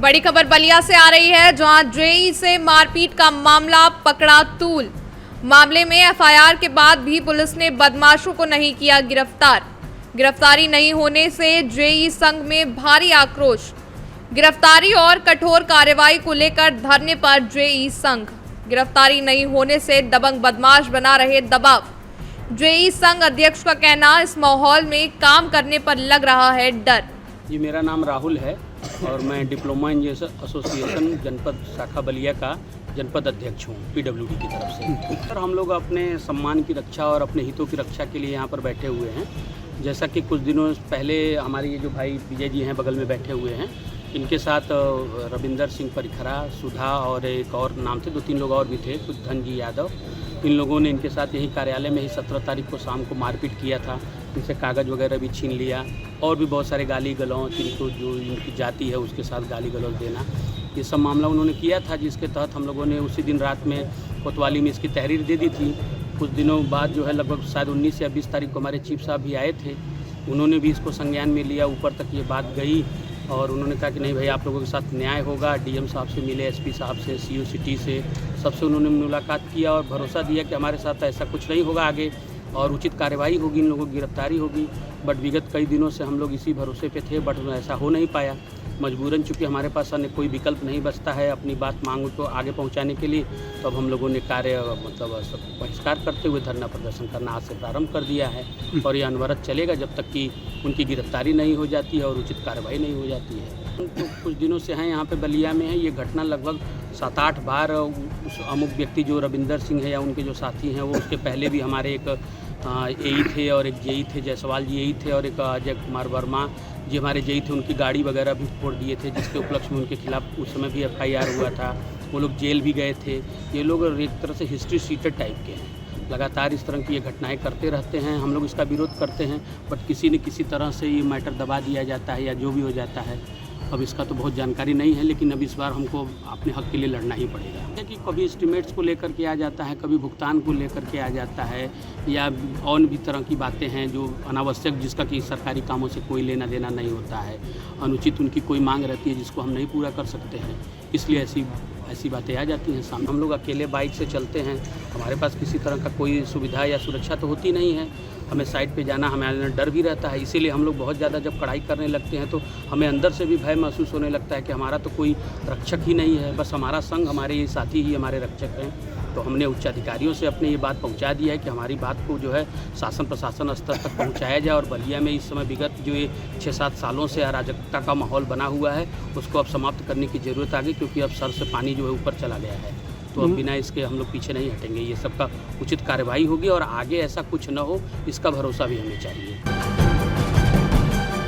बड़ी खबर बलिया से आ रही है, जहां जेई से मारपीट का मामला पकड़ा तूल। मामले में एफआईआर के बाद भी पुलिस ने बदमाशों को नहीं किया गिरफ्तार। गिरफ्तारी नहीं होने से जेई संघ में भारी आक्रोश। गिरफ्तारी और कठोर कार्रवाई को लेकर धरने पर जेई संघ। गिरफ्तारी नहीं होने से दबंग बदमाश बना रहे दबाव। जेई संघ अध्यक्ष का कहना, इस माहौल में काम करने पर लग रहा है डर। जी, मेरा नाम राहुल है और मैं डिप्लोमा इंजीनियर एसोसिएशन जनपद शाखा बलिया का जनपद अध्यक्ष हूँ पीडब्ल्यूडी की तरफ से। सर, हम लोग अपने सम्मान की रक्षा और अपने हितों की रक्षा के लिए यहाँ पर बैठे हुए हैं। जैसा कि कुछ दिनों पहले हमारे ये जो भाई विजय जी हैं बगल में बैठे हुए हैं, इनके साथ रविंदर सिंह परिखरा, सुधा और एक और नाम थे, 2-3 लोग और भी थे, कुछ धन जी यादव। इन लोगों ने इनके साथ यही कार्यालय में ही 17 तारीख को शाम को मारपीट किया था। इनसे कागज़ वगैरह भी छीन लिया और भी बहुत सारे गाली गलौज, इनको जो इनकी जाति है उसके साथ गाली गलौज देना, ये सब मामला उन्होंने किया था, जिसके तहत हम लोगों ने उसी दिन रात में कोतवाली में इसकी तहरीर दे दी थी। कुछ दिनों बाद जो है लगभग शायद 19 या 20 तारीख को हमारे चीफ साहब भी आए थे, उन्होंने भी इसको संज्ञान में लिया। ऊपर तक ये बात गई और उन्होंने कहा कि नहीं भाई, आप लोगों के साथ न्याय होगा। डीएम साहब से मिले, एसपी साहब से, सीओ सिटी से, सबसे उन्होंने मुलाकात किया और भरोसा दिया कि हमारे साथ ऐसा कुछ नहीं होगा आगे और उचित कार्रवाई होगी, इन लोगों की गिरफ्तारी होगी। बट विगत कई दिनों से हम लोग इसी भरोसे पे थे, बट ऐसा हो नहीं पाया। मजबूरन चूँकि हमारे पास अन्य कोई विकल्प नहीं बचता है अपनी बात मांग को आगे पहुंचाने के लिए, तो अब हम लोगों ने कार्य बहिष्कार करते हुए धरना प्रदर्शन करना आज से प्रारंभ कर दिया है और ये अनवरत चलेगा जब तक कि उनकी गिरफ्तारी नहीं हो जाती है और उचित कार्रवाई नहीं हो जाती है। तो कुछ दिनों से हैं यहाँ पे बलिया में है। ये घटना लगभग 7-8 बार उस अमुक व्यक्ति जो रविंदर सिंह है या उनके जो साथी हैं, वो उसके पहले भी हमारे एक एई थे और एक जेई थे, जायसवाल जी एई थे और एक अजय कुमार वर्मा जी हमारे जेई थे, उनकी गाड़ी वगैरह भी फोड़ दिए थे, जिसके उपलक्ष्य में उनके खिलाफ उस समय भी एफआईआर हुआ था। वो लोग जेल भी गए थे। ये लोग एक तरह से हिस्ट्री सीटेड टाइप के हैं, लगातार इस तरह की ये घटनाएं करते रहते हैं। हम लोग इसका विरोध करते हैं, बट किसी न किसी तरह से ये मैटर दबा दिया जाता है या जो भी हो जाता है। अब इसका तो बहुत जानकारी नहीं है, लेकिन अब इस बार हमको अपने हक के लिए लड़ना ही पड़ेगा। कि कभी एस्टिमेट्स को लेकर के आ जाता है, कभी भुगतान को लेकर के आ जाता है, या और भी तरह की बातें हैं जो अनावश्यक, जिसका कि सरकारी कामों से कोई लेना देना नहीं होता है। अनुचित उनकी कोई मांग रहती है जिसको हम नहीं पूरा कर सकते हैं, इसलिए ऐसी बातें आ जाती हैं सामने। हम लोग अकेले बाइक से चलते हैं, हमारे पास किसी तरह का कोई सुविधा या सुरक्षा तो होती नहीं है। हमें साइड पे जाना, हमें डर भी रहता है। इसीलिए हम लोग बहुत ज़्यादा जब कड़ाई करने लगते हैं तो हमें अंदर से भी भय महसूस होने लगता है कि हमारा तो कोई रक्षक ही नहीं है, बस हमारा संघ, हमारे ये साथी ही हमारे रक्षक हैं। तो हमने उच्च अधिकारियों से अपने ये बात पहुंचा दिया है कि हमारी बात को जो है शासन प्रशासन स्तर तक पहुंचाया जाए और बलिया में इस समय विगत जो ये 6-7 सालों से अराजकता का माहौल बना हुआ है उसको अब समाप्त करने की ज़रूरत आ गई, क्योंकि अब सर से पानी जो है ऊपर चला गया है। तो अब बिना इसके हम लोग पीछे नहीं हटेंगे। ये सबका उचित कार्रवाई होगी और आगे ऐसा कुछ न हो, इसका भरोसा भी हमें चाहिए।